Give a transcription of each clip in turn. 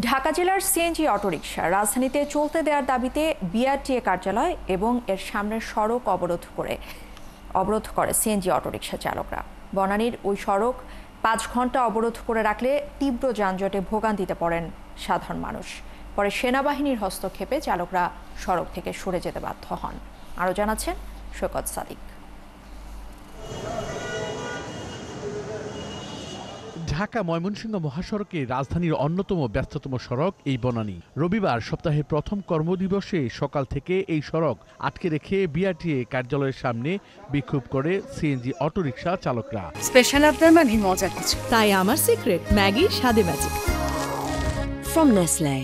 ঢাকা জেলার CNG autorickshaw রাজধানীতে চলতে দেওয়ার দাবিতে বিআরটিএ কার্যালয় এবং এর সামনের সড়ক অবরোধ করে সিএনজি অটোরিকশা চালকরা। বনানীর ওই সড়ক ৫ ঘন্টা অবরোধ করে রাখলে তীব্র যানজটে ভোগান্তিতে পড়েন সাধারণ মানুষ। পরে সেনাবাহিনীর হস্তক্ষেপে চালকরা সড়ক থেকে সরে যেতে বাধ্য হন। আরও জানাচ্ছেন সৈকত সাদিক। ঢাকা ময়মনসিংহ মহাসড়কে রাজধানীর অন্যতম ব্যস্ততম সড়ক এই বনানী। রবিবার সপ্তাহের প্রথম কর্মদিবসে সকাল থেকে এই সড়ক আটকে রেখে বিআরটিএ কার্যালয়ের সামনে বিক্ষোভ করে সিএনজি অটোরিকশা চালকরা। স্পেশাল আপনার মানে মজা কিছু, তাই আমার সিক্রেট ম্যাগি স্বাদে ম্যাজিক ফ্রম নেসলে।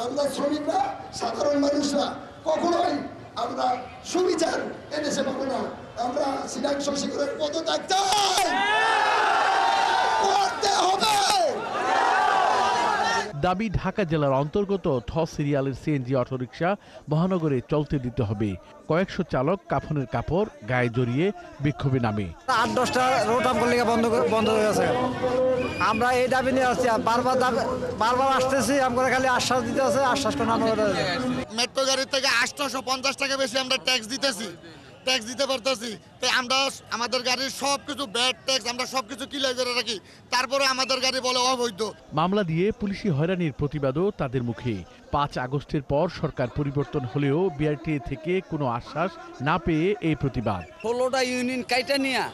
আমরা শ্রমিকরা, সাধারণ মানুষরা কখনোই আমরা সুবিচার এদেশে পাবো না। আমরা সিনাক্ষ শিখরের পদত্যাগ চাই, করতে হবে। দাবি ঢাকা জেলার অন্তর্গত ঠ সিরিয়ালের সিএনজি অটোরিকশা মহানগরে চলতে দিতে হবে। কয়েকশো চালক কাফনের কাপড় গায়ে জড়িয়ে বিক্ষোভে নামে। ৮-১০টা রোড বন্ধ হয়ে গেছে। আমরা এই দাবি নিয়ে আসছি, বারবার আসতেছি, আমরা খালি আশ্বাস দিতে আছে, আশ্বাস করে আমরা মেট্রো গাড়ির থেকে ৮৫০ টাকা বেশি আমরা ট্যাক্স দিতে পারতেছি। তাই আমরা আমাদের গাড়ির সবকিছু ব্যাড ট্যাক্স আমরা সবকিছু ক্লিয়ার করে রাখি, তারপরে আমাদের গাড়ি বলে অবৈধ। মামলা দিয়ে পুলিশি হয়রানির প্রতিবাদও তাদের মুখে। ৫ আগস্টের পর সরকার পরিবর্তন হলেও বিআরটিএ থেকে কোনো আশ্বাস না পেয়ে এই প্রতিবাদ। ১৬টা ইউনিয়ন কাইটা নিয়া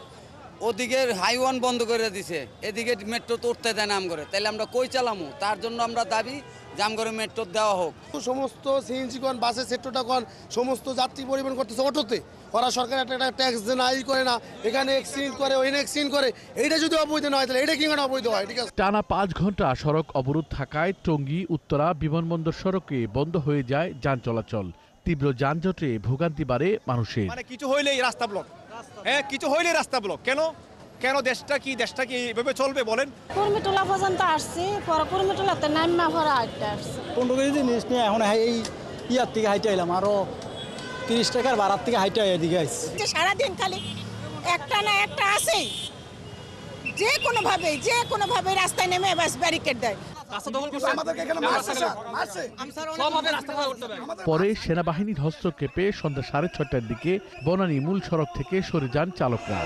ওদিকে হাইওয়ান বন্ধ করে দিছে, এদিকে মেট্রো তো উঠতে দেয় না আম করে। তাহলে আমরা কই চালামু? তার জন্য আমরা দাবি জাম করে মেট্রো দেওয়া হোক। সমস্ত সিএনজি কোন বাসের সেক্টরটা কোন সমস্ত যাত্রী পরিবহন করতেছে অটোতে। ওরা সরকার একটা ট্যাক্স নাই করে না, এখানে এক্সিডেন্ট করে, ওইখানে এক্সিডেন্ট করে। এইটা যদি অবৈধ না হয় তাহলে এটা কি করে অবৈধ হয়? ঠিক আছে। টানা ৫ ঘন্টা সড়ক অবরোধ থাকায় টঙ্গী উত্তরা বিমানবন্দর সড়কে বন্ধ হয়ে যায় যান চলাচল। তীব্র যানজটে ভোগান্তি বাড়ে মানুষের। মানে কিছু হইলেই রাস্তা ব্লক, কিছু হইলেই রাস্তা ব্লক। কেন দেশটা কি এভাবে চলবে বলেন? কুর্মিটোলা পর্যন্ত আসছি, পরে কুর্মিটোলাতে নামা ভরা আটটা আসছি। ১৫ জিনিস নিয়ে এখন এই ইয়ার থেকে হাইটে এলাম, আরো ৩০ টাকার ভাড়ার থেকে হাইটে এদিকে আসছি। সারাদিন খালি একটা না একটা আসেই, যে কোনোভাবে রাস্তায় নেমে বাস ব্যারিকেড দেয়। পরে সেনাবাহিনীর হস্তক্ষেপে সন্ধ্যা ৬:৩০টার দিকে বনানী মূল সড়ক থেকে সরে যান চালকরা।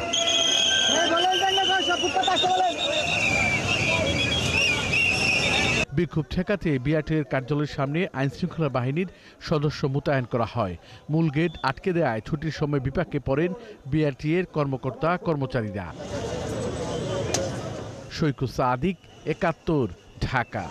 বিক্ষোভ ঠেকাতে বিআরটিএর কার্যালয়ের সামনে আইনশৃঙ্খলা বাহিনীর সদস্য মোতায়েন করা হয়। মূল গেট আটকে দেওয়ায় ছুটির সময় বিপাকে পড়েন বিআরটিএর কর্মকর্তা কর্মচারীরা। সৈকত সাদিক, ৭১, ঢাকা।